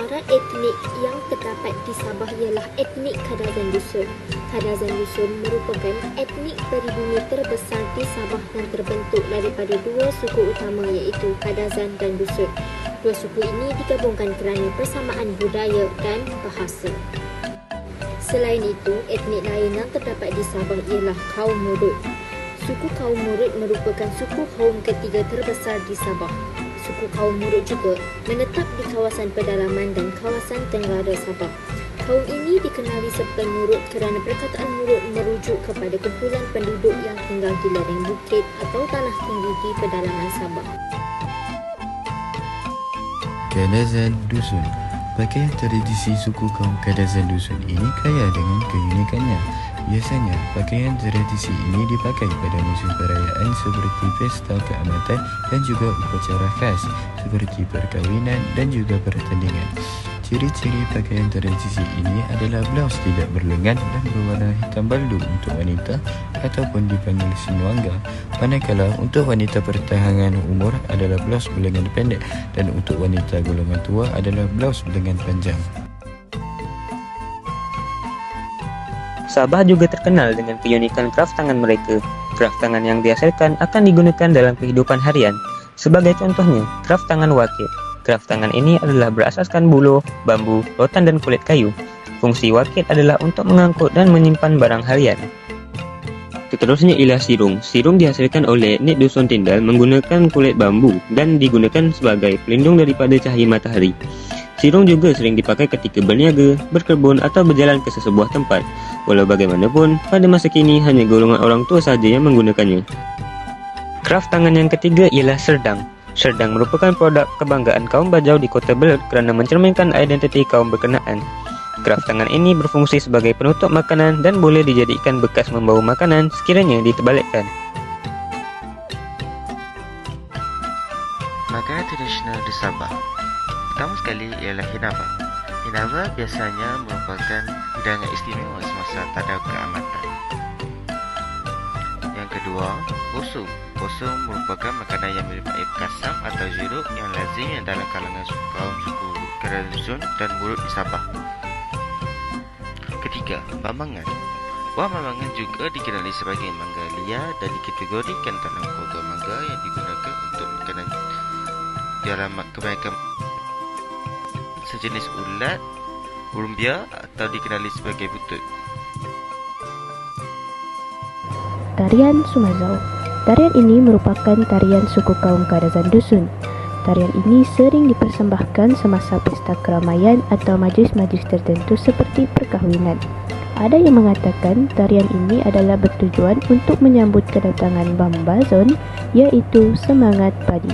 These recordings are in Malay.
Antara etnik yang terdapat di Sabah ialah etnik Kadazan Dusun. Kadazan Dusun merupakan etnik peribumi terbesar di Sabah dan terbentuk daripada dua suku utama iaitu Kadazan dan Dusun. Dua suku ini digabungkan kerana persamaan budaya dan bahasa. Selain itu, etnik lain yang terdapat di Sabah ialah kaum Murut. Suku kaum Murut merupakan suku kaum ketiga terbesar di Sabah. Suku kaum Murut juga menetap di kawasan pedalaman dan kawasan tenggara Sabah. Kaum ini dikenali sebagai Murut kerana perkataan Murut merujuk kepada kumpulan penduduk yang tinggal di lereng bukit atau tanah tinggi di pedalaman Sabah. Kadazan Dusun. Pakaian tradisi suku kaum Kadazan Dusun ini kaya dengan keunikannya. Biasanya, pakaian tradisi ini dipakai pada musim perayaan seperti pesta keamatan dan juga upacara khas seperti perkahwinan dan juga pertandingan. Ciri-ciri pakaian tradisi ini adalah blous tidak berlengan dan berwarna hitam baldu untuk wanita ataupun dipanggil sinuangga. Manakala untuk wanita pertengahan umur adalah blous berlengan pendek dan untuk wanita golongan tua adalah blous berlengan panjang. Sabah juga terkenal dengan keunikan kraft tangan mereka. Kraft tangan yang dihasilkan akan digunakan dalam kehidupan harian. Sebagai contohnya, kraft tangan wakil. Kraft tangan ini adalah berasaskan buluh, bambu, rotan dan kulit kayu. Fungsi wakil adalah untuk mengangkut dan menyimpan barang harian. Seterusnya ialah sirung. Sirung dihasilkan oleh etnik Dusun Tindal menggunakan kulit bambu dan digunakan sebagai pelindung daripada cahaya matahari. Sirung juga sering dipakai ketika berniaga, berkebun atau berjalan ke sesebuah tempat. Walau bagaimanapun, pada masa kini hanya golongan orang tua sahaja yang menggunakannya. Kraft tangan yang ketiga ialah serdang. Serdang merupakan produk kebanggaan kaum Bajau di Kota Belud kerana mencerminkan identiti kaum berkenaan. Kraft tangan ini berfungsi sebagai penutup makanan dan boleh dijadikan bekas membawa makanan sekiranya diterbalikkan. Makanan tradisional di Sabah. Pertama sekali ialah hinaba. Hinaba biasanya merupakan hidangan istimewa semasa tadau keamatan. Yang kedua, bosum. Bosum merupakan makanan yang meliputi kasam atau jeruk yang lazimnya dalam kalangan kaum suku Kadazan Dusun dan Murut di Sabah. Ketiga, bambangan. Buah bambangan juga dikenali sebagai mangga liar dan dikategorikan dalam keluarga mangga yang digunakan untuk makanan dalam kebanyakan sejenis ulat, urumbia atau dikenali sebagai butut. Tarian Sumazau. Tarian ini merupakan tarian suku kaum Kadazan Dusun. Tarian ini sering dipersembahkan semasa pesta keramaian atau majlis-majlis tertentu seperti perkahwinan. Ada yang mengatakan tarian ini adalah bertujuan untuk menyambut kedatangan Bambazon, iaitu semangat padi.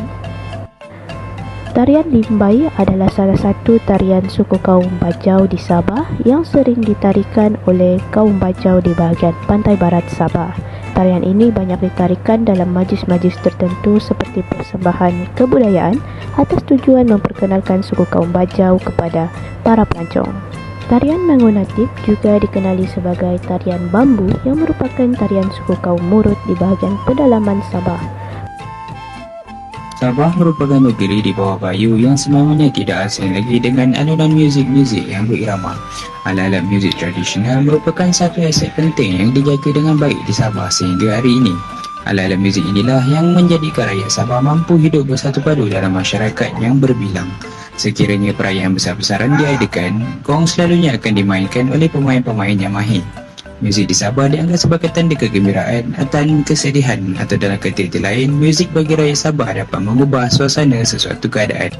Tarian Limbai adalah salah satu tarian suku kaum Bajau di Sabah yang sering ditarikan oleh kaum Bajau di bahagian pantai barat Sabah. Tarian ini banyak ditarikan dalam majlis-majlis tertentu seperti persembahan kebudayaan atas tujuan memperkenalkan suku kaum Bajau kepada para pelancong. Tarian Mangunatip juga dikenali sebagai tarian bambu yang merupakan tarian suku kaum Murut di bahagian pedalaman Sabah. Sabah merupakan negeri di bawah bayu yang semamanya tidak asing lagi dengan alunan muzik-muzik yang berirama. Alat-alat muzik tradisional merupakan satu aset penting yang dijaga dengan baik di Sabah sehingga hari ini. Alat-alat muzik inilah yang menjadikan rakyat Sabah mampu hidup bersatu padu dalam masyarakat yang berbilang. Sekiranya perayaan besar-besaran diadakan, gong selalunya akan dimainkan oleh pemain-pemain yang mahir. Muzik di Sabah dianggap sebagai tanda kegembiraan atau kesedihan, atau dalam kata lain, muzik bagi rakyat Sabah dapat mengubah suasana sesuatu keadaan.